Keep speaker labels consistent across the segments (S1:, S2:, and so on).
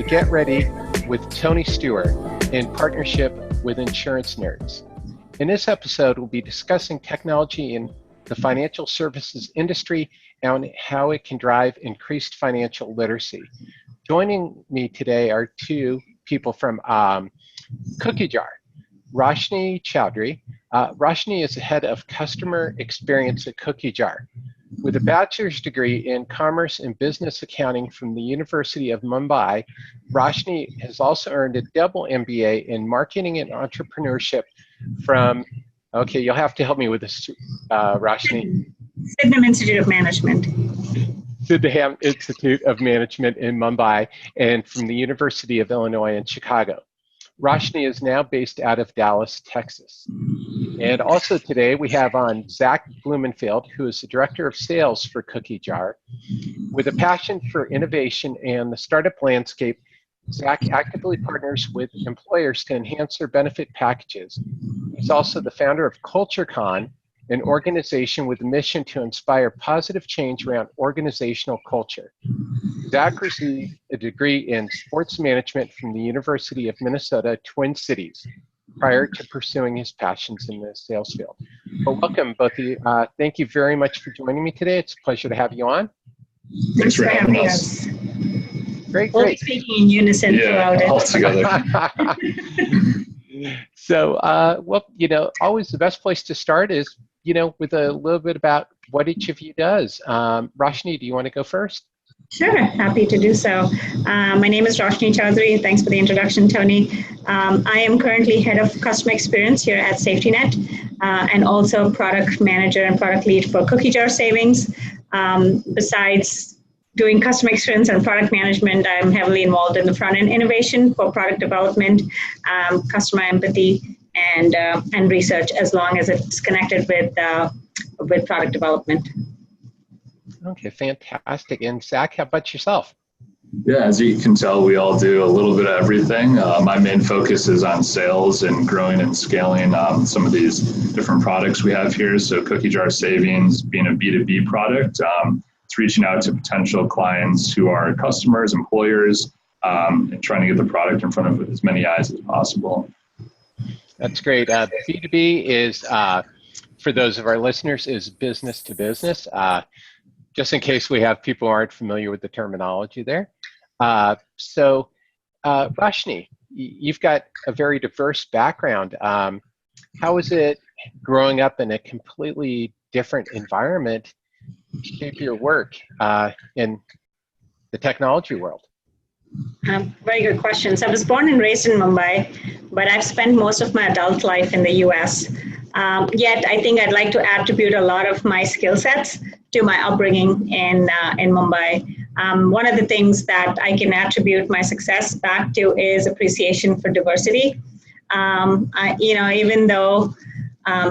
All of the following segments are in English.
S1: Get Ready with Tony Stewart in partnership with Insurance Nerds. In this episode, we'll be discussing technology in the financial services industry and how it can drive increased financial literacy. Joining me today are two people from Cookie Jar. Roshni Chowdhry. Roshni is the head of customer experience at Cookie Jar. With a bachelor's degree in commerce and business accounting from the University of Mumbai, Roshni has also earned a double MBA in marketing and entrepreneurship from, okay, you'll have to help me with this, Roshni.
S2: Sydenham Institute of Management.
S1: Sydenham Institute of Management in Mumbai and from the University of Illinois in Chicago. Roshni is now based out of Dallas, Texas. And also today we have on Zach Blumenfeld, who is the Director of Sales for Cookie Jar. With a passion for innovation and the startup landscape, Zach actively partners with employers to enhance their benefit packages. He's also the founder of CultureCon, an organization with a mission to inspire positive change around organizational culture. Zach received a degree in sports management from the University of Minnesota, Twin Cities, prior to pursuing his passions in the sales field. Well, welcome, both of you. Thank you very much for joining me today. It's a pleasure to have you on.
S2: Thanks for having us.
S1: Great,
S2: we'll
S1: great.
S2: be speaking in unison throughout it.
S3: All together.
S1: So, well, always the best place to start is, with a little bit about what each of you does. Roshni, do you want to go first?
S2: Sure, happy to do so. My name is Roshni Chowdhry. Thanks for the introduction, Tony. I am currently head of customer experience here at SafetyNet and also product manager and product lead for Cookie Jar Savings. Besides doing customer experience and product management, I'm heavily involved in the front-end innovation for product development, customer empathy, and research, as long as it's connected with product development.
S1: Okay, fantastic. And Zach, how about yourself?
S3: Yeah, as you can tell, we all do a little bit of everything. My main focus is on sales and growing and scaling some of these different products we have here. So Cookie Jar Savings being a B2B product, it's reaching out to potential clients who are customers, employers, and trying to get the product in front of as many eyes as possible.
S1: That's great. B2B is, for those of our listeners, is business to business. Just in case we have people who aren't familiar with the terminology there. So, Roshni, you've got a very diverse background. How is it growing up in a completely different environment to shape your work in the technology world?
S2: Very good questions. I was born and raised in Mumbai, but I've spent most of my adult life in the US. Yet I think I'd like to attribute a lot of my skill sets to my upbringing in Mumbai. One of the things that I can attribute my success back to is appreciation for diversity. Even though,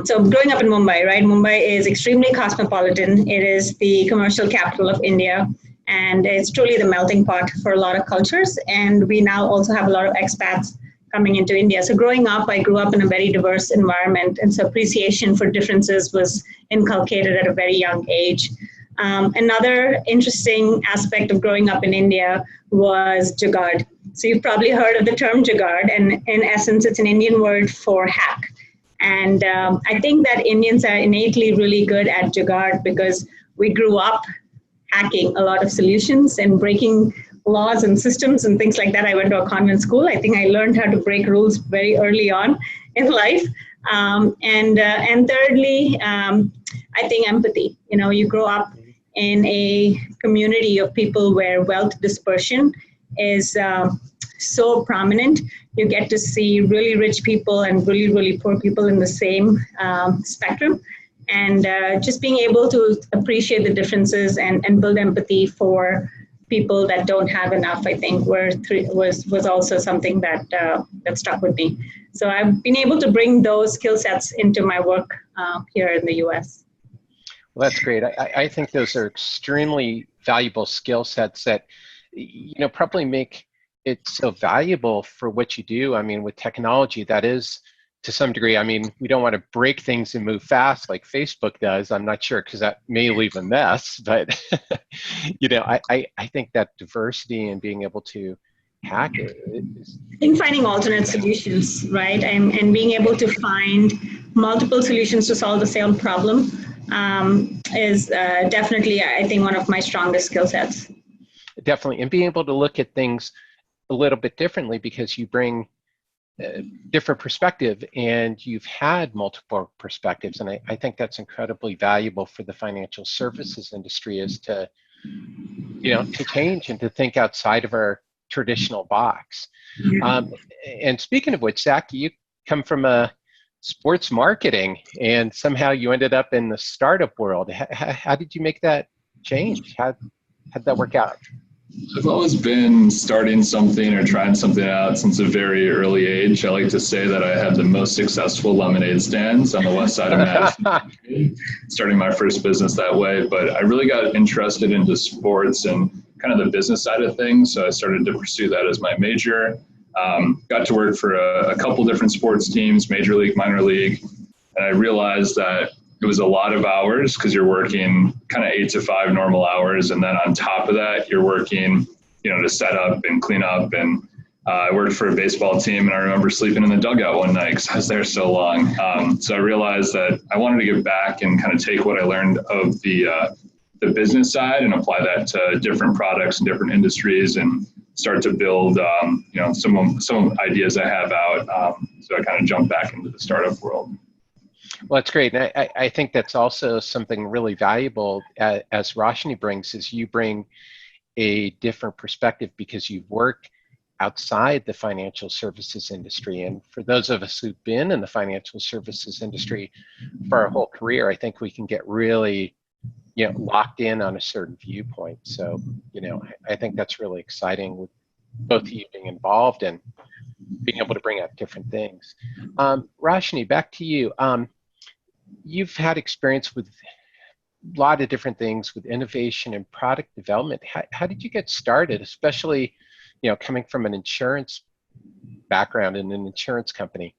S2: so growing up in Mumbai, right? Mumbai is extremely cosmopolitan. It is the commercial capital of India. And it's truly the melting pot for a lot of cultures. And we now also have a lot of expats coming into India. So growing up, I grew up in a very diverse environment. And so appreciation for differences was inculcated at a very young age. Another interesting aspect of growing up in India was jugaad. So you've probably heard of the term jugaad. And in essence, it's an Indian word for hack. And I think that Indians are innately really good at jugaad because we grew up hacking a lot of solutions and breaking laws and systems and things like that. I went to a convent school. I think I learned how to break rules very early on in life. And thirdly, I think empathy. You grow up in a community of people where wealth dispersion is so prominent. You get to see really rich people and really, really poor people in the same spectrum. And just being able to appreciate the differences and build empathy for people that don't have enough, I think, was also something that stuck with me. So I've been able to bring those skill sets into my work here in the U.S.
S1: Well, that's great. I think those are extremely valuable skill sets that, probably make it so valuable for what you do. I mean, with technology, that is, to some degree, I mean, we don't want to break things and move fast like Facebook does. I'm not sure, because that may leave a mess, but I think that diversity and being able to hack it?
S2: I think finding alternate solutions, right? And being able to find multiple solutions to solve the same problem is definitely, I think, one of my strongest skill sets.
S1: Definitely. And being able to look at things a little bit differently because you bring different perspective and you've had multiple perspectives. And I think that's incredibly valuable for the financial services industry, is to, to change and to think outside of our traditional box. And speaking of which, Zach, you come from a sports marketing and somehow you ended up in the startup world. How did you make that change? How did that work out?
S3: I've always been starting something or trying something out since a very early age. I like to say that I had the most successful lemonade stands on the west side of Madison, starting my first business that way. But I really got interested into sports and kind of the business side of things. So I started to pursue that as my major. Got to work for a couple different sports teams, major league, minor league. And I realized that it was a lot of hours because you're working kind of 8 to 5 normal hours. And then on top of that, you're working, to set up and clean up. And I worked for a baseball team, and I remember sleeping in the dugout one night because I was there so long. So I realized that I wanted to get back and kind of take what I learned of the business side and apply that to different products and different industries and start to build, some ideas I have out. So I kind of jumped back into the startup world.
S1: Well, that's great. And I think that's also something really valuable as Roshni brings, is you bring a different perspective because you've worked outside the financial services industry. And for those of us who've been in the financial services industry for our whole career, I think we can get really, locked in on a certain viewpoint. So, I think that's really exciting with both of you being involved and being able to bring out different things. Roshni, back to you. You've had experience with a lot of different things with innovation and product development. How did you get started, especially, coming from an insurance background in an insurance company?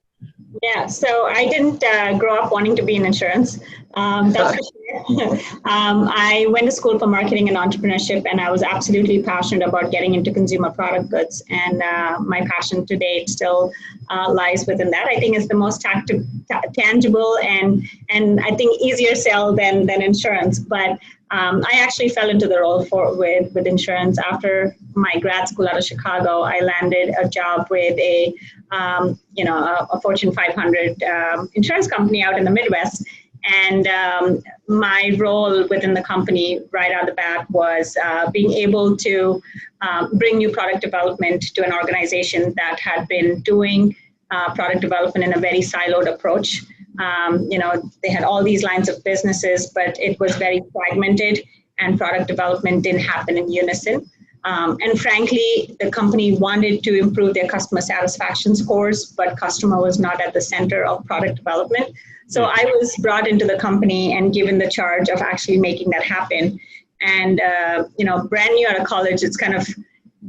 S2: Yeah, so I didn't grow up wanting to be in insurance. That's for sure. I went to school for marketing and entrepreneurship, and I was absolutely passionate about getting into consumer product goods. And my passion to date still lies within that. I think it's the most tangible and I think easier sell than insurance. But I actually fell into the role with insurance. After my grad school out of Chicago, I landed a job with a Fortune 500 insurance company out in the Midwest. And my role within the company right out of the bat was being able to bring new product development to an organization that had been doing product development in a very siloed approach. They had all these lines of businesses, but it was very fragmented and product development didn't happen in unison. And frankly, the company wanted to improve their customer satisfaction scores, but customer was not at the center of product development. So I was brought into the company and given the charge of actually making that happen. And, brand new out of college, it's kind of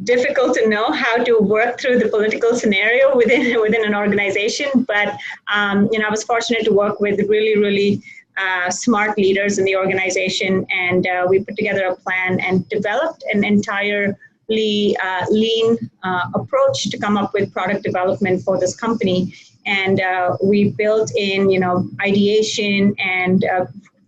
S2: difficult to know how to work through the political scenario within an organization. But, I was fortunate to work with really, really smart leaders in the organization. And we put together a plan and developed an entirely lean approach to come up with product development for this company. And we built in, ideation and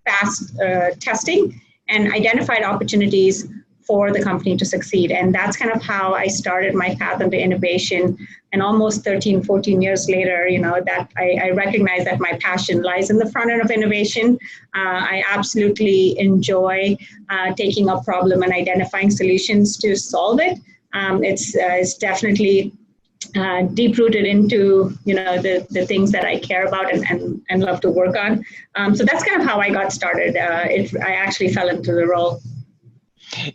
S2: fast testing and identified opportunities for the company to succeed. And that's kind of how I started my path into innovation. And almost 13, 14 years later, that I recognize that my passion lies in the front end of innovation. I absolutely enjoy taking a problem and identifying solutions to solve it. It's definitely deep-rooted into, the things that I care about and love to work on. So that's kind of how I got started. I actually fell into the role.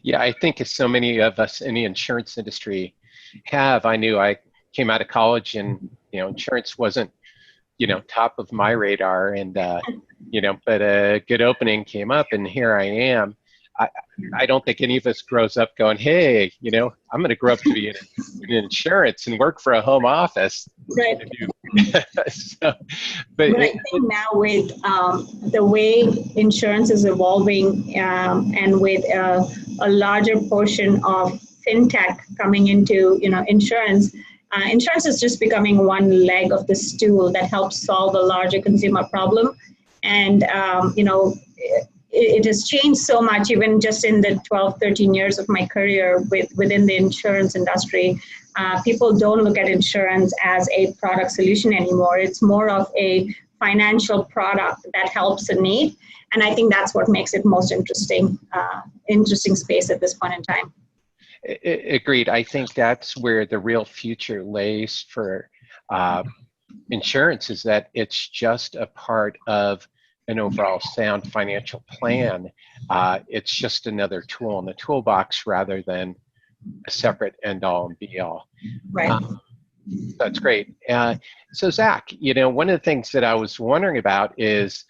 S1: Yeah, I think as so many of us in the insurance industry have, I knew I came out of college and, insurance wasn't, top of my radar and, but a good opening came up and here I am. I don't think any of us grows up going, hey, I'm going to grow up to be in insurance and work for a home office.
S2: Right.
S1: But
S2: I think now with the way insurance is evolving and with a larger portion of fintech coming into, insurance, insurance is just becoming one leg of the stool that helps solve a larger consumer problem. And, it has changed so much, even just in the 12, 13 years of my career within the insurance industry. People don't look at insurance as a product solution anymore. It's more of a financial product that helps a need. And I think that's what makes it most interesting space at this point in time.
S1: Agreed. I think that's where the real future lays for insurance, is that it's just a part of an overall sound financial plan. It's just another tool in the toolbox rather than a separate end-all and be-all.
S2: Right.
S1: That's great. So Zach, one of the things that I was wondering about is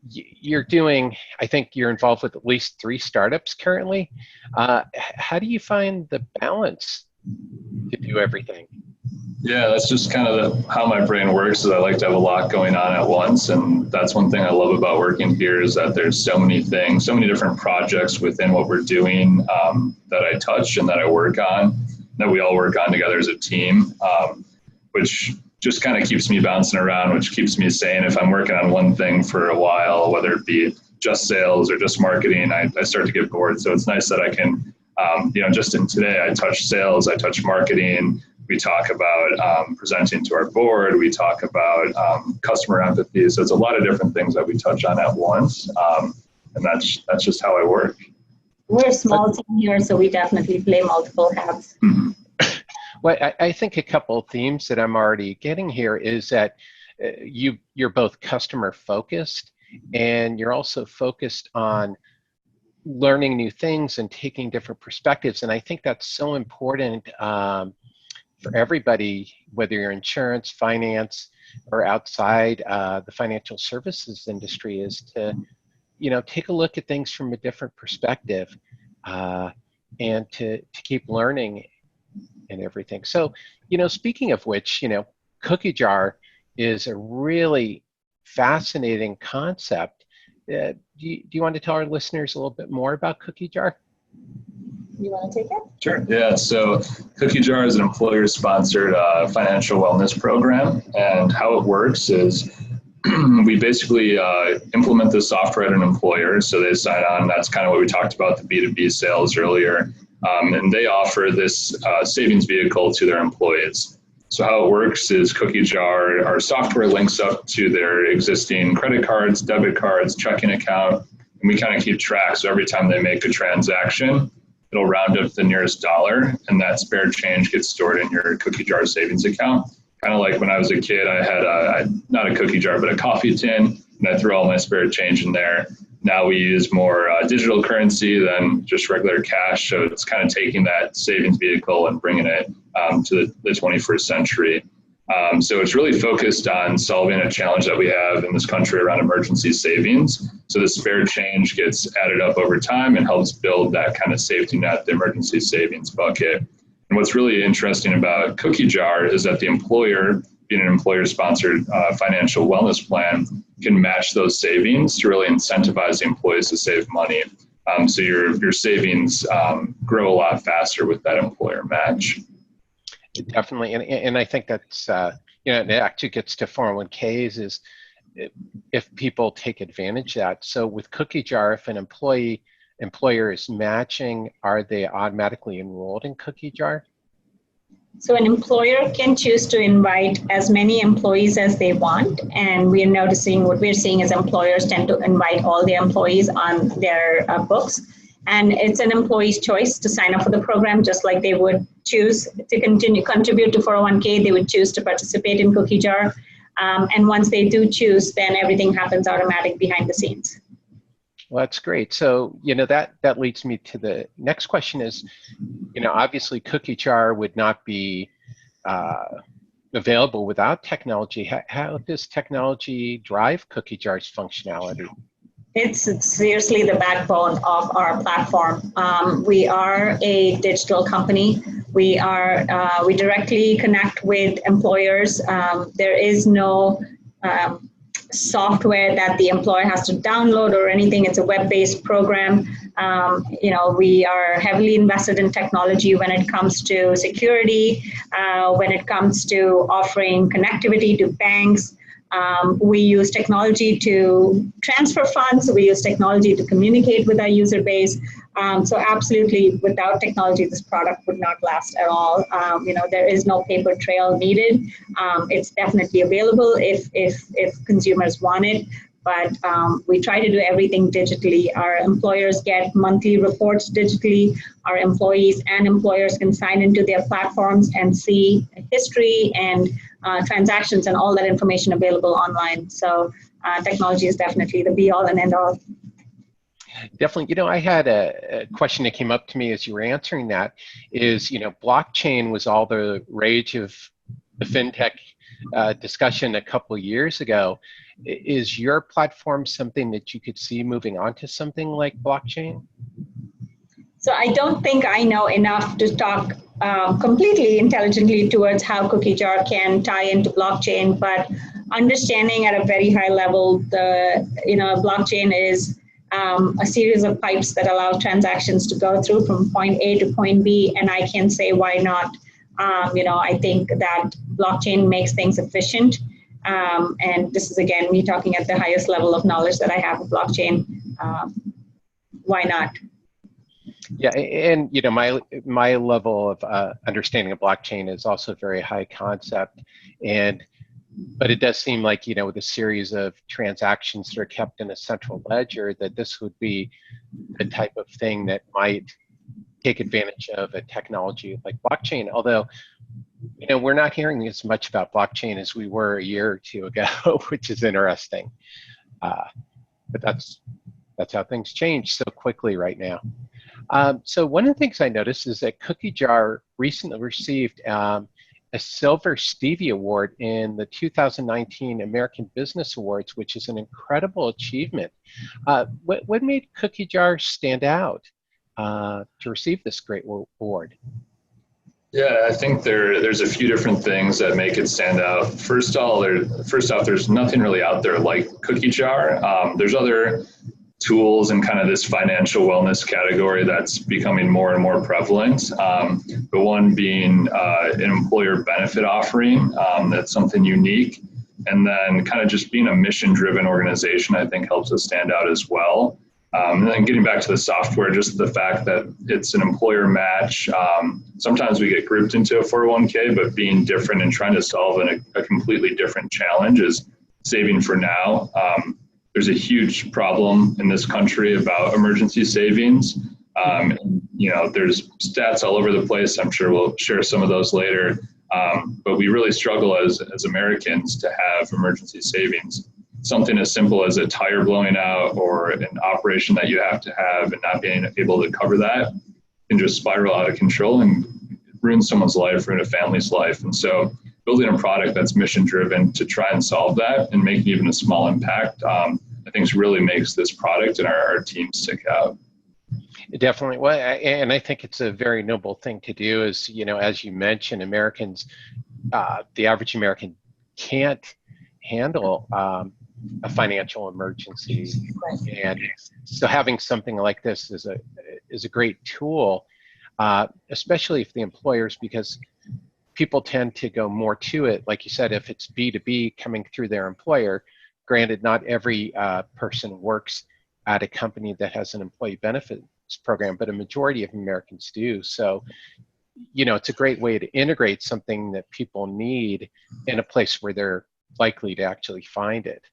S1: you're doing, I think you're involved with at least 3 startups currently. How do you find the balance to do everything?
S3: Yeah, that's just kind of how my brain works, is I like to have a lot going on at once. And that's one thing I love about working here, is that there's so many things, so many different projects within what we're doing that I touch and that I work on, that we all work on together as a team, which just kind of keeps me bouncing around, which keeps me sane. If I'm working on one thing for a while, whether it be just sales or just marketing, I start to get bored. So it's nice that I can, just in today, I touch sales, I touch marketing. We talk about presenting to our board. We talk about customer empathy. So it's a lot of different things that we touch on at once. And that's just how I work.
S2: We're a small team here, so we definitely play multiple hats.
S3: Mm-hmm.
S1: Well, I think a couple of themes that I'm already getting here is that you're both customer focused, and you're also focused on learning new things and taking different perspectives. And I think that's so important for everybody, whether you're insurance, finance, or outside the financial services industry, is to, take a look at things from a different perspective and to keep learning and everything. So, speaking of which, Cookie Jar is a really fascinating concept. Do you want to tell our listeners a little bit more about Cookie Jar?
S2: You want to take it?
S3: Sure. Yeah. So Cookie Jar is an employer-sponsored financial wellness program. And how it works is we basically implement the software at an employer. So they sign on. That's kind of what we talked about, the B2B sales earlier. And they offer this savings vehicle to their employees. So how it works is Cookie Jar, our software links up to their existing credit cards, debit cards, checking account, and we kind of keep track. So every time they make a transaction, it'll round up the nearest dollar, and that spare change gets stored in your Cookie Jar savings account. Kind of like when I was a kid, I had not a cookie jar, but a coffee tin, and I threw all my spare change in there. Now we use more digital currency than just regular cash. So it's kind of taking that savings vehicle and bringing it to the 21st century. So it's really focused on solving a challenge that we have in this country around emergency savings. So the spare change gets added up over time and helps build that kind of safety net, the emergency savings bucket. And what's really interesting about Cookie Jar is that the employer, being an employer-sponsored financial wellness plan, can match those savings to really incentivize the employees to save money. So your savings grow a lot faster with that employer match.
S1: Definitely, and I think that's it actually gets to 401ks is if people take advantage of that. So with Cookie Jar, if an employer is matching, are they automatically enrolled in Cookie Jar?
S2: So an employer can choose to invite as many employees as they want, and we are noticing what we're seeing is employers tend to invite all the employees on their books. And it's an employee's choice to sign up for the program, just like they would choose to contribute to 401k, they would choose to participate in Cookie Jar. And once they do choose, then everything happens automatic behind the scenes.
S1: Well, that's great. So, that leads me to the next question is, obviously Cookie Jar would not be available without technology. How does technology drive Cookie Jar's functionality?
S2: It's seriously the backbone of our platform. We are a digital company. We directly connect with employers. There is no software that the employer has to download or anything. It's a web-based program. We are heavily invested in technology when it comes to security, when it comes to offering connectivity to banks. We use technology to transfer funds. We use technology to communicate with our user base. So absolutely, without technology, this product would not last at all. There is no paper trail needed. It's definitely available if consumers want it. But we try to do everything digitally. Our employers get monthly reports digitally. Our employees and employers can sign into their platforms and see history and transactions and all that information available online. So technology is definitely the be-all and end-all.
S1: Definitely. I had a question that came up to me as you were answering that is, blockchain was all the rage of the fintech discussion a couple of years ago. Is your platform something that you could see moving on to something like blockchain?
S2: So I don't think I know enough to talk completely intelligently towards how Cookie Jar can tie into blockchain, but understanding at a very high level, blockchain is a series of pipes that allow transactions to go through from point A to point B, and I can say why not. I think that blockchain makes things efficient, and this is again me talking at the highest level of knowledge that I have of blockchain. Why not?
S1: Yeah, and my level of understanding of blockchain is also very high concept, but it does seem like with a series of transactions that are kept in a central ledger, that this would be the type of thing that might take advantage of a technology like blockchain. Although we're not hearing as much about blockchain as we were a year or two ago, which is interesting. But that's how things change so quickly right now. So one of the things I noticed is that Cookie Jar recently received a Silver Stevie Award in the 2019 American Business Awards, which is an incredible achievement. What made Cookie Jar stand out to receive this great award?
S3: Yeah, I think there's a few different things that make it stand out. First off, there's nothing really out there like Cookie Jar. There's other tools in kind of this financial wellness category that's becoming more and more prevalent. The one being an employer benefit offering, that's something unique. And then kind of just being a mission-driven organization, I think helps us stand out as well. And then getting back to the software, just the fact that it's an employer match. Sometimes we get grouped into a 401k, but being different and trying to solve a completely different challenge is saving for now. There's a huge problem in this country about emergency savings. There's stats all over the place. I'm sure we'll share some of those later. But we really struggle as Americans to have emergency savings. Something as simple as a tire blowing out or an operation that you have to have and not being able to cover that can just spiral out of control and ruin someone's life, ruin a family's life. And so building a product that's mission driven to try and solve that and make even a small impact, I think really makes this product and our team stick out.
S1: Definitely. Well, and I think it's a very noble thing to do is, as you mentioned, Americans, the average American can't handle a financial emergency. And so having something like this is a great tool, especially if the employers, because people tend to go more to it. Like you said, if it's B2B coming through their employer, granted, not every person works at a company that has an employee benefits program, but a majority of Americans do. So, it's a great way to integrate something that people need in a place where they're likely to actually find it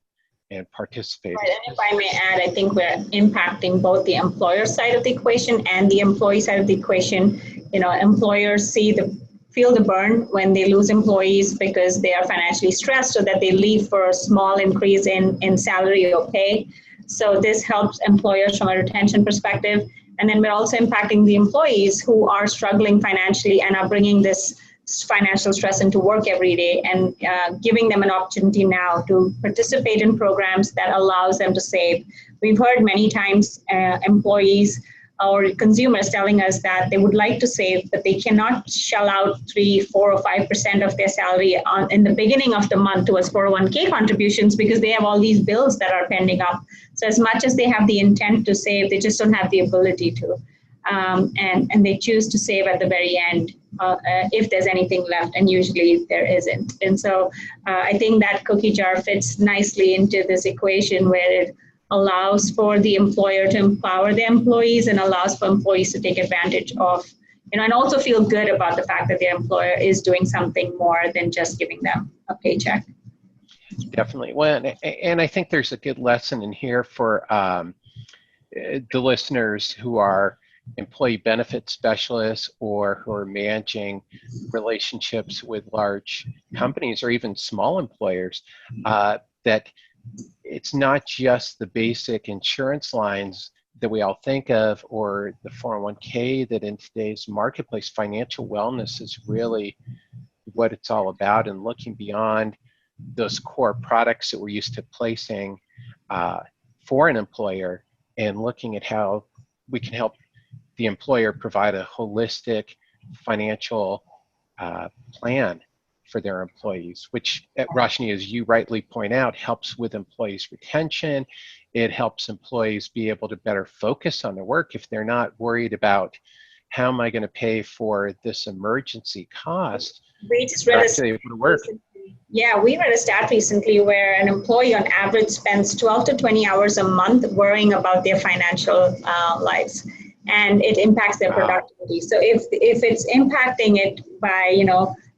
S1: and participate.
S2: Right, and if I may add, I think we're impacting both the employer side of the equation and the employee side of the equation. Employers feel the burn when they lose employees because they are financially stressed, so that they leave for a small increase in salary or pay. So this helps employers from a retention perspective. And then we're also impacting the employees who are struggling financially and are bringing this financial stress into work every day, and giving them an opportunity now to participate in programs that allows them to save. We've heard many times employees or consumers telling us that they would like to save, but they cannot shell out 3, 4, or 5% of their salary in the beginning of the month towards 401k contributions because they have all these bills that are pending up. So as much as they have the intent to save, they just don't have the ability to. And they choose to save at the very end if there's anything left, and usually there isn't. And so I think that cookie jar fits nicely into this equation where it allows for the employer to empower the employees and allows for employees to take advantage of, and also feel good about the fact that their employer is doing something more than just giving them a paycheck.
S1: Definitely. Well, and I think there's a good lesson in here for the listeners who are employee benefit specialists or who are managing relationships with large companies or even small employers, that it's not just the basic insurance lines that we all think of or the 401k, that in today's marketplace, financial wellness is really what it's all about, and looking beyond those core products that we're used to placing for an employer and looking at how we can help the employer provide a holistic financial plan for their employees, which, Roshni, as you rightly point out, helps with employees' retention. It helps employees be able to better focus on their work if they're not worried about how am I going to pay for this emergency cost.
S2: We just read Yeah, we read a stat recently where an employee on average spends 12 to 20 hours a month worrying about their financial lives, and it impacts their productivity. So if it's impacting it by,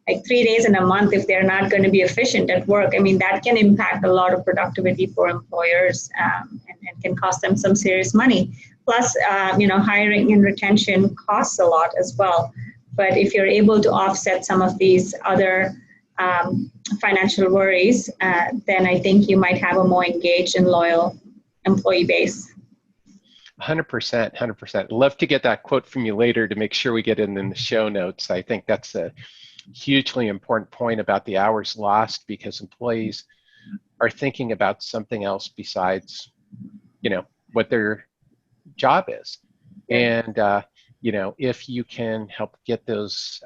S2: like 3 days in a month, if they're not going to be efficient at work, I mean, that can impact a lot of productivity for employers and can cost them some serious money. Plus, hiring and retention costs a lot as well. But if you're able to offset some of these other financial worries, then I think you might have a more engaged and loyal employee base.
S1: 100%, 100%. Love to get that quote from you later to make sure we get it in the show notes. I think that's a hugely important point about the hours lost, because employees are thinking about something else besides, what their job is. And, if you can help get those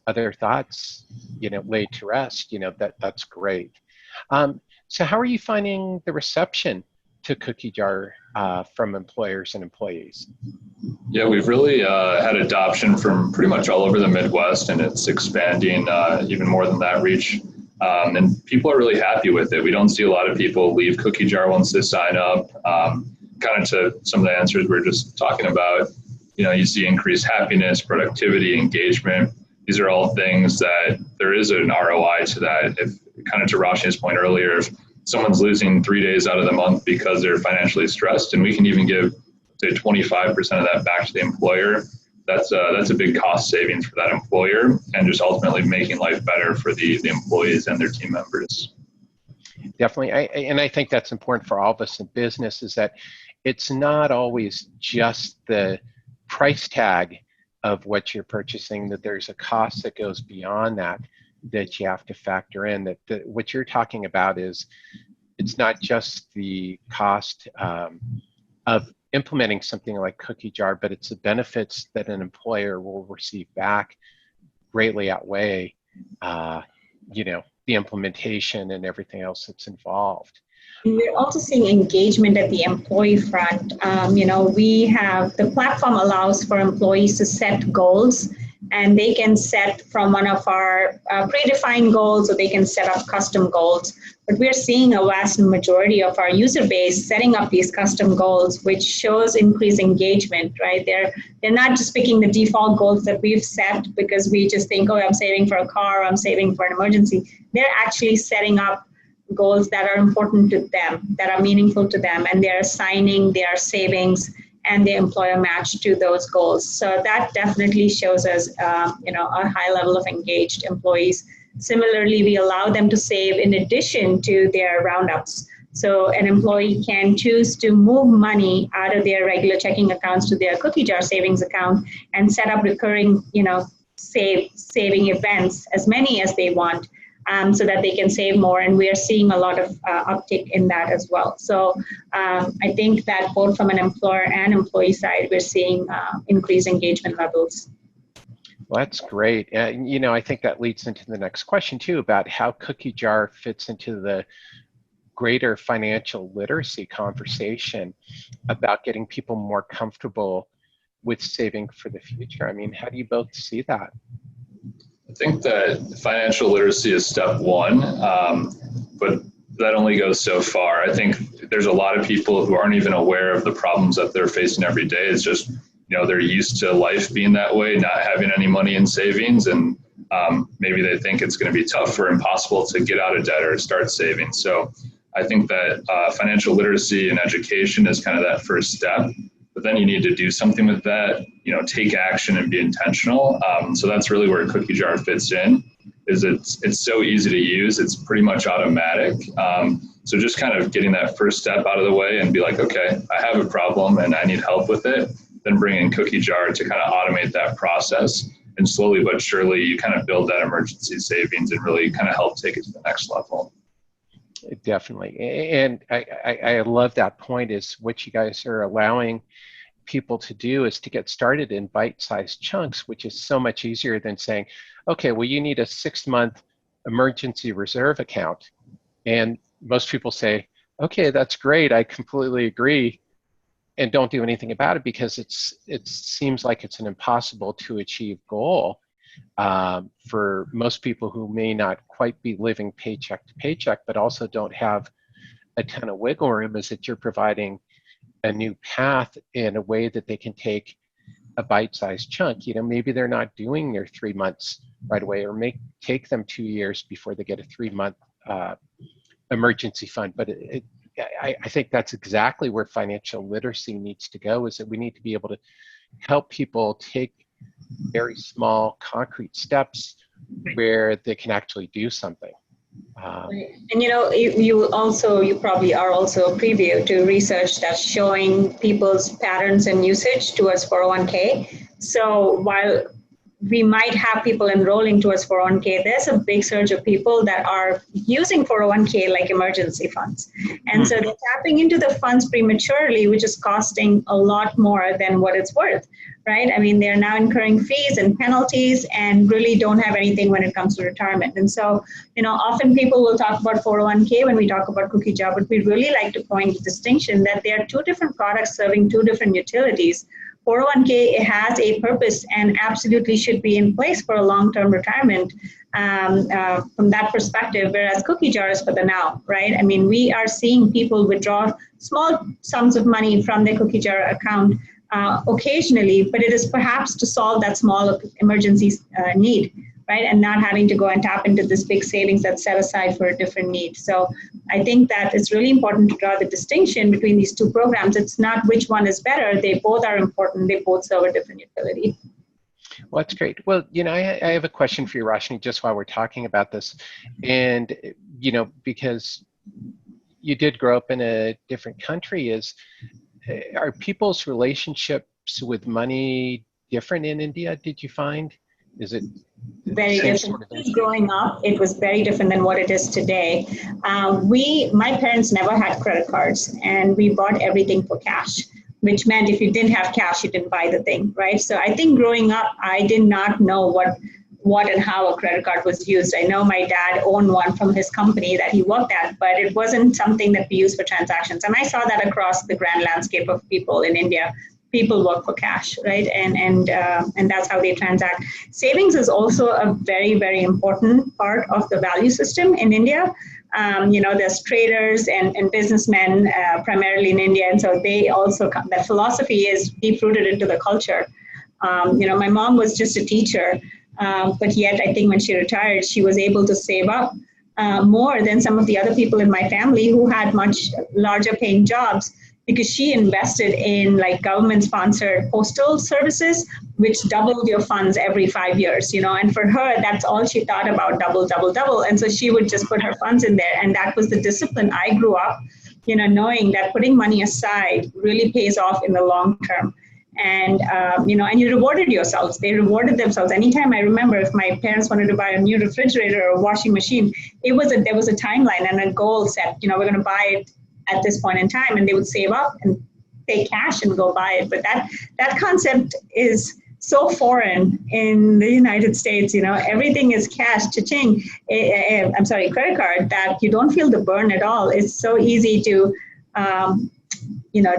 S1: other thoughts, laid to rest, that's great. So how are you finding the reception to Cookie Jar from employers and employees?
S3: Yeah, we've really had adoption from pretty much all over the Midwest, and it's expanding even more than that reach. And people are really happy with it. We don't see a lot of people leave Cookie Jar once they sign up. Kind of to some of the answers we were just talking about, you see increased happiness, productivity, engagement. These are all things that there is an ROI to that. If kind of to Roshni's point earlier, if someone's losing 3 days out of the month because they're financially stressed, and we can even give, say, 25% of that back to the employer, that's a big cost savings for that employer, and just ultimately making life better for the employees and their team members.
S1: Definitely. I think that's important for all of us in business, is that it's not always just the price tag of what you're purchasing, that there's a cost that goes beyond that you have to factor in. That what you're talking about is, it's not just the cost of implementing something like Cookie Jar, but it's the benefits that an employer will receive back greatly outweigh, the implementation and everything else that's involved.
S2: We're also seeing engagement at the employee front. The platform allows for employees to set goals, and they can set from one of our predefined goals, or they can set up custom goals. But we're seeing a vast majority of our user base setting up these custom goals, which shows increased engagement, right? They're not just picking the default goals that we've set because we just think, oh, I'm saving for a car, I'm saving for an emergency. They're actually setting up goals that are important to them, that are meaningful to them, and they're assigning their savings and the employer match to those goals. So that definitely shows us, a high level of engaged employees. Similarly, we allow them to save in addition to their roundups. So an employee can choose to move money out of their regular checking accounts to their Cookie Jar savings account and set up recurring, saving events, as many as they want. so that they can save more. And we are seeing a lot of uptick in that as well. So I think that both from an employer and employee side, we're seeing increased engagement levels.
S1: Well, that's great. You know, I think that leads into the next question too, about how Cookie Jar fits into the greater financial literacy conversation about getting people more comfortable with saving for the future. I mean, how do you both see that?
S3: I think that financial literacy is step one, but that only goes so far. I think there's a lot of people who aren't even aware of the problems that they're facing every day. It's just, you know, they're used to life being that way, not having any money in savings, and maybe they think it's going to be tough or impossible to get out of debt or start saving. So I think that financial literacy and education is kind of that first step, but then you need to do something with that, you know, take action and be intentional. So that's really where Cookie Jar fits in, is it's so easy to use. It's pretty much automatic. So just kind of getting that first step out of the way and be like, okay, I have a problem and I need help with it. Then bring in Cookie Jar to kind of automate that process. And slowly but surely, you kind of build that emergency savings and really kind of help take it to the next level.
S1: Definitely. And I love that point, is what you guys are allowing people to do is to get started in bite-sized chunks, which is so much easier than saying, okay, well, you need a 6-month emergency reserve account. And most people say, okay, that's great, I completely agree, and don't do anything about it, because it seems like it's an impossible to achieve goal for most people who may not quite be living paycheck to paycheck, but also don't have a ton of wiggle room. Is that you're providing a new path in a way that they can take a bite-sized chunk. You know, maybe they're not doing their 3 months right away, or may take them 2 years before they get a 3-month emergency fund. But I think that's exactly where financial literacy needs to go, is that we need to be able to help people take very small, concrete steps where they can actually do something.
S2: And you know, you probably are also preview to research that's showing people's patterns and usage towards 401k. So while we might have people enrolling towards 401k, there's a big surge of people that are using 401k like emergency funds. And so they're tapping into the funds prematurely, which is costing a lot more than what it's worth, right? I mean, they're now incurring fees and penalties and really don't have anything when it comes to retirement. And so, you know, often people will talk about 401k when we talk about Cookie Jar, but we really like to point the distinction that there are two different products serving two different utilities. 401k, it has a purpose and absolutely should be in place for a long-term retirement from that perspective, whereas Cookie Jar is for the now, right? I mean, we are seeing people withdraw small sums of money from their Cookie Jar account occasionally, but it is perhaps to solve that small emergency need, right? And not having to go and tap into this big savings that's set aside for a different need. So I think that it's really important to draw the distinction between these two programs. It's not which one is better. They both are important. They both serve a different utility.
S1: Well, that's great. Well, you know, I have a question for you, Roshni, just while we're talking about this. And, you know, because you did grow up in a different country, are people's relationships with money different in India, did you find? Is it
S2: very different? Sort of growing up, it was very different than what it is today. My parents never had credit cards, and we bought everything for cash, which meant if you didn't have cash, you didn't buy the thing, right? So I think growing up, I did not know what and how a credit card was used. I know my dad owned one from his company that he worked at, but it wasn't something that we used for transactions. And I saw that across the grand landscape of people in India. People work for cash, right? And that's how they transact. Savings is also a very, very important part of the value system in India. You know, there's traders and businessmen primarily in India, and so they also, that philosophy is deep-rooted into the culture. You know, my mom was just a teacher, but yet I think when she retired, she was able to save up more than some of the other people in my family who had much larger paying jobs, because she invested in like government-sponsored postal services, which doubled your funds every 5 years, you know, and for her, that's all she thought about, double, double, double. And so she would just put her funds in there. And that was the discipline I grew up, you know, knowing that putting money aside really pays off in the long term. and and you rewarded yourselves. They rewarded themselves. Anytime I remember, if my parents wanted to buy a new refrigerator or washing machine, there was a timeline and a goal set. We're going to buy it at this point in time, and they would save up and pay cash and go buy it. But that concept is so foreign in the United States. Everything is cash, cha-ching. Credit card, that you don't feel the burn at all. It's so easy to,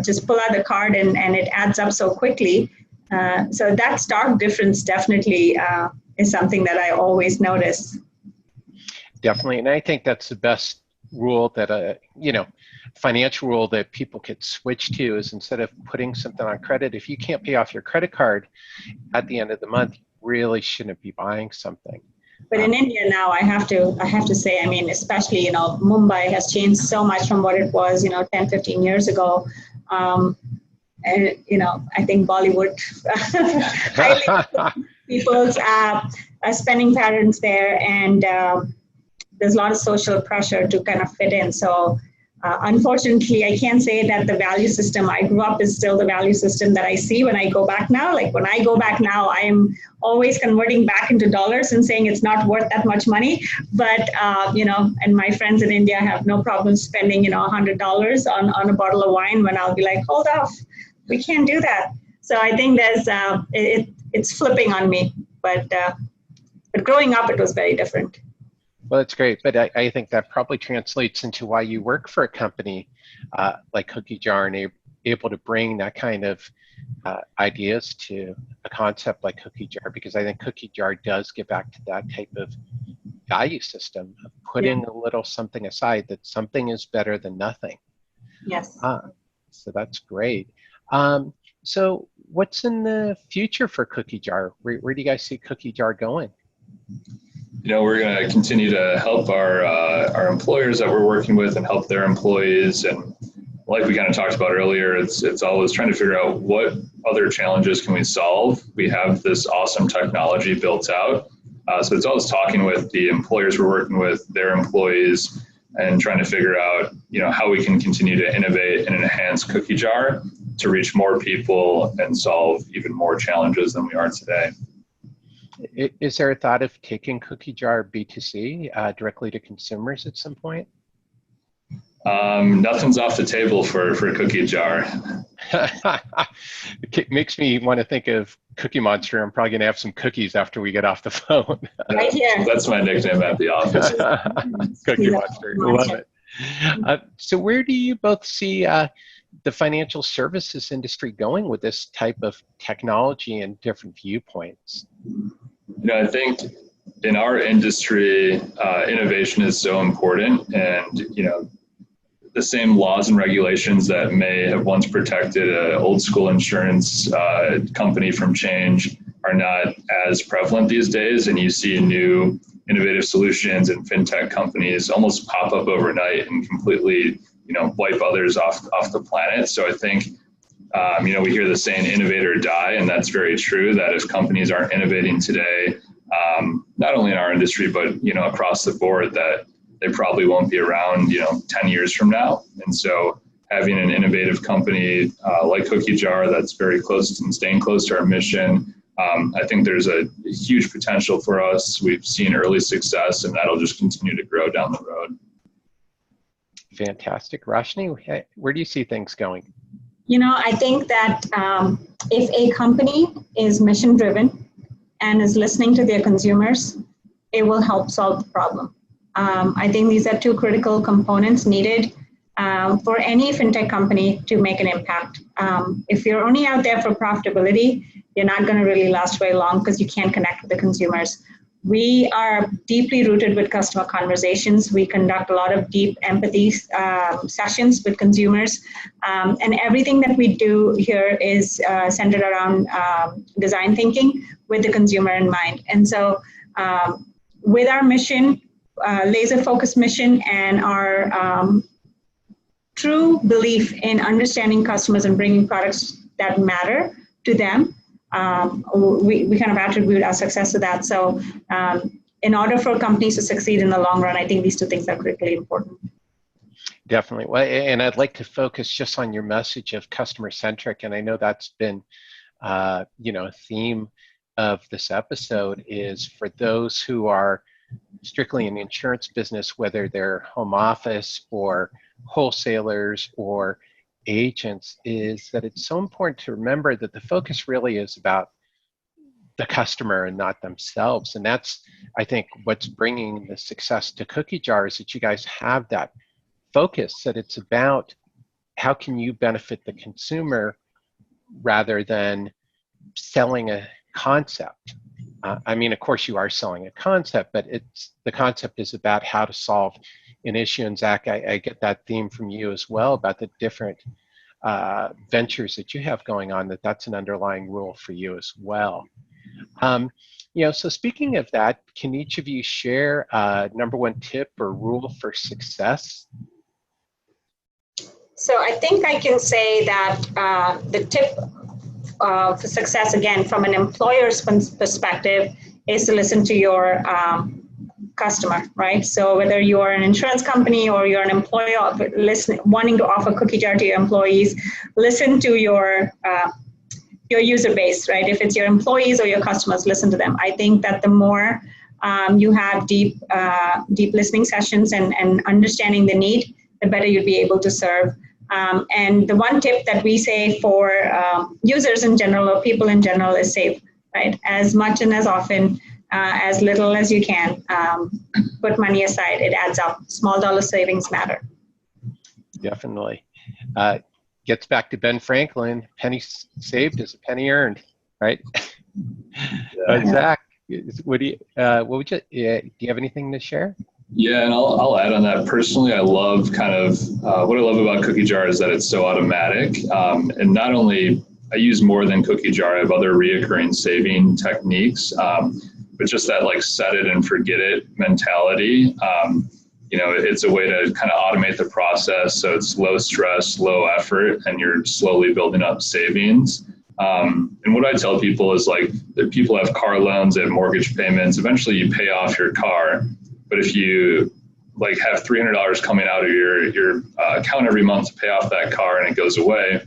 S2: just pull out the card and it adds up so quickly. So that stark difference definitely is something that I always notice.
S1: Definitely, and I think that's the best rule that financial rule that people could switch to is, instead of putting something on credit, if you can't pay off your credit card at the end of the month, you really shouldn't be buying something.
S2: But in India now, I have to say, especially, Mumbai has changed so much from what it was, 10, 15 years ago. And, I think Bollywood, people's spending patterns there, and there's a lot of social pressure to kind of fit in. So unfortunately, I can't say that the value system I grew up is still the value system that I see when I go back now. Like when I go back now, I'm always converting back into dollars and saying it's not worth that much money. But, and my friends in India have no problem spending, $100 on a bottle of wine, when I'll be like, hold off, we can't do that. So I think there's, it's flipping on me. But growing up, it was very different.
S1: Well, that's great, but I think that probably translates into why you work for a company like Cookie Jar and able to bring that kind of ideas to a concept like Cookie Jar, because I think Cookie Jar does get back to that type of value system of putting a little something aside, that something is better than nothing.
S2: Yes.
S1: So that's great. So what's in the future for Cookie Jar? Where do you guys see Cookie Jar going?
S3: We're going to continue to help our employers that we're working with and help their employees. And like we kind of talked about earlier, it's always trying to figure out what other challenges can we solve. We have this awesome technology built out. So it's always talking with the employers we're working with, their employees, and trying to figure out, how we can continue to innovate and enhance Cookie Jar to reach more people and solve even more challenges than we are today.
S1: Is there a thought of taking Cookie Jar B2C directly to consumers at some point?
S3: Nothing's off the table for Cookie Jar.
S1: It makes me want to think of Cookie Monster. I'm probably going to have some cookies after we get off the phone.
S2: Right here.
S3: That's my nickname at the office.
S1: Cookie Monster. Love it. So where do you both see the financial services industry going with this type of technology and different viewpoints?
S3: I think in our industry, innovation is so important, and the same laws and regulations that may have once protected an old school insurance company from change are not as prevalent these days, and you see new innovative solutions and fintech companies almost pop up overnight and completely wipe others off the planet. So I think we hear the saying innovate or die, and that's very true, that if companies aren't innovating today, not only in our industry, but, across the board, that they probably won't be around, 10 years from now. And so having an innovative company like Cookie Jar that's very close and staying close to our mission, I think there's a huge potential for us. We've seen early success, and that'll just continue to grow down the road.
S1: Fantastic. Roshni, where do you see things going?
S2: I think that if a company is mission driven and is listening to their consumers, it will help solve the problem. I think these are two critical components needed for any fintech company to make an impact. If you're only out there for profitability, you're not going to really last very long because you can't connect with the consumers. We are deeply rooted with customer conversations. We conduct a lot of deep empathy sessions with consumers. And everything that we do here is centered around design thinking with the consumer in mind. And so with our mission, laser-focused mission, and our true belief in understanding customers and bringing products that matter to them, we kind of attribute our success to that. So in order for companies to succeed in the long run, I think these two things are critically important.
S1: Definitely. Well, and I'd like to focus just on your message of customer-centric, and I know that's been a theme of this episode is for those who are strictly in the insurance business, whether they're home office or wholesalers or agents, is that it's so important to remember that the focus really is about the customer and not themselves. And that's, I think, what's bringing the success to Cookie Jar, is that you guys have that focus, that it's about how can you benefit the consumer rather than selling a concept. I mean, of course, you are selling a concept, but the concept is about how to solve an issue. And Zach, I get that theme from you as well about the different ventures that you have going on, that's an underlying rule for you as well. So speaking of that, can each of you share number one tip or rule for success?
S2: So I think I can say that the tip for success, again, from an employer's perspective, is to listen to your customer, right? So whether you are an insurance company or you're an employer wanting to offer Cookie Jar to your employees, listen to your user base, right? If it's your employees or your customers, listen to them. I think that the more you have deep listening sessions and understanding the need, the better you'd be able to serve. And the one tip that we say for users in general or people in general is save, right? As much and as often, as little as you can, put money aside. It adds up. Small dollar savings matter.
S1: Definitely. Gets back to Ben Franklin, penny saved is a penny earned, right?
S3: Yeah.
S1: Zach, do you have anything to share?
S3: Yeah, and I'll add on that. Personally, I love what I love about Cookie Jar is that it's so automatic. And not only I use more than Cookie Jar, I have other reoccurring saving techniques, but just that like set it and forget it mentality. It's a way to kind of automate the process. So it's low stress, low effort, and you're slowly building up savings. And what I tell people is like, that people have car loans, they have mortgage payments. Eventually you pay off your car. But if you like have $300 coming out of your account every month to pay off that car and it goes away,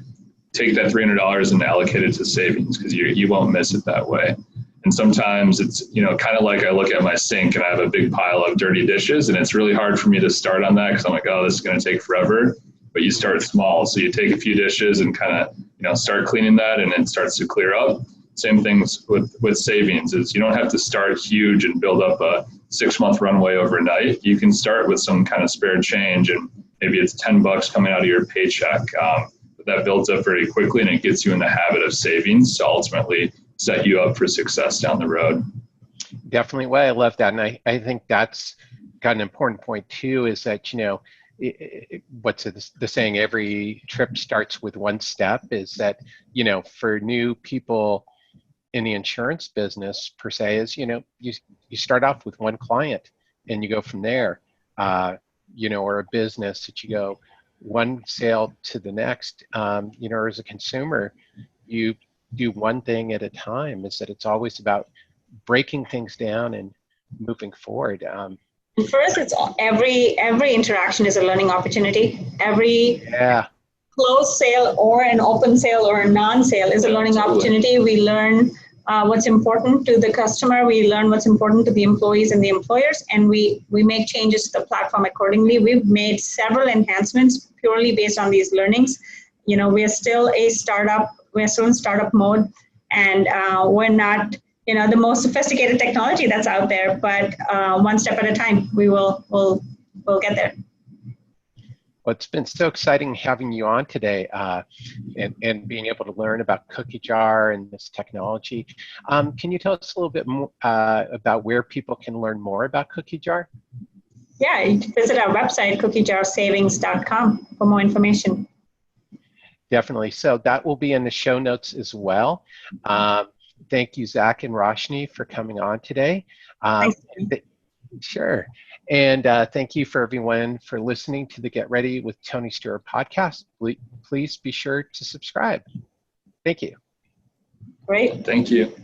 S3: take that $300 and allocate it to savings, because you won't miss it that way. And sometimes it's, kind of like I look at my sink and I have a big pile of dirty dishes, and it's really hard for me to start on that because I'm like, oh, this is going to take forever. But you start small. So you take a few dishes and kind of, start cleaning that, and it starts to clear up. Same things with savings is you don't have to start huge and build up a 6-month runway overnight. You can start with some kind of spare change, and maybe it's $10 coming out of your paycheck. But that builds up very quickly, and it gets you in the habit of savings to ultimately set you up for success down the road.
S1: Definitely. Well, I love that. And I think that's got an important point too, is that, what's the saying, every trip starts with one step, is that, for new people in the insurance business per se, is, you start off with one client and you go from there, or a business that you go one sale to the next, or as a consumer, you do one thing at a time. Is that it's always about breaking things down and moving forward.
S2: For us, it's every interaction is a learning opportunity. Every closed sale or an open sale or a non-sale is a learning opportunity. We learn what's important to the customer. We learn what's important to the employees and the employers, and we make changes to the platform accordingly. We've made several enhancements purely based on these learnings. We're still a startup. We're still in startup mode, and we're not, the most sophisticated technology that's out there. But one step at a time, we'll get there.
S1: Well, it's been so exciting having you on today, and being able to learn about Cookie Jar and this technology. Can you tell us a little bit more about where people can learn more about Cookie Jar?
S2: Yeah, you can visit our website, cookiejarsavings.com, for more information.
S1: Definitely. So that will be in the show notes as well. Thank you, Zach and Roshni, for coming on today.
S2: Thanks.
S1: Sure. And thank you for everyone for listening to the Get Ready with Tony Stewart podcast. Please be sure to subscribe. Thank you.
S2: Great.
S3: Thank you.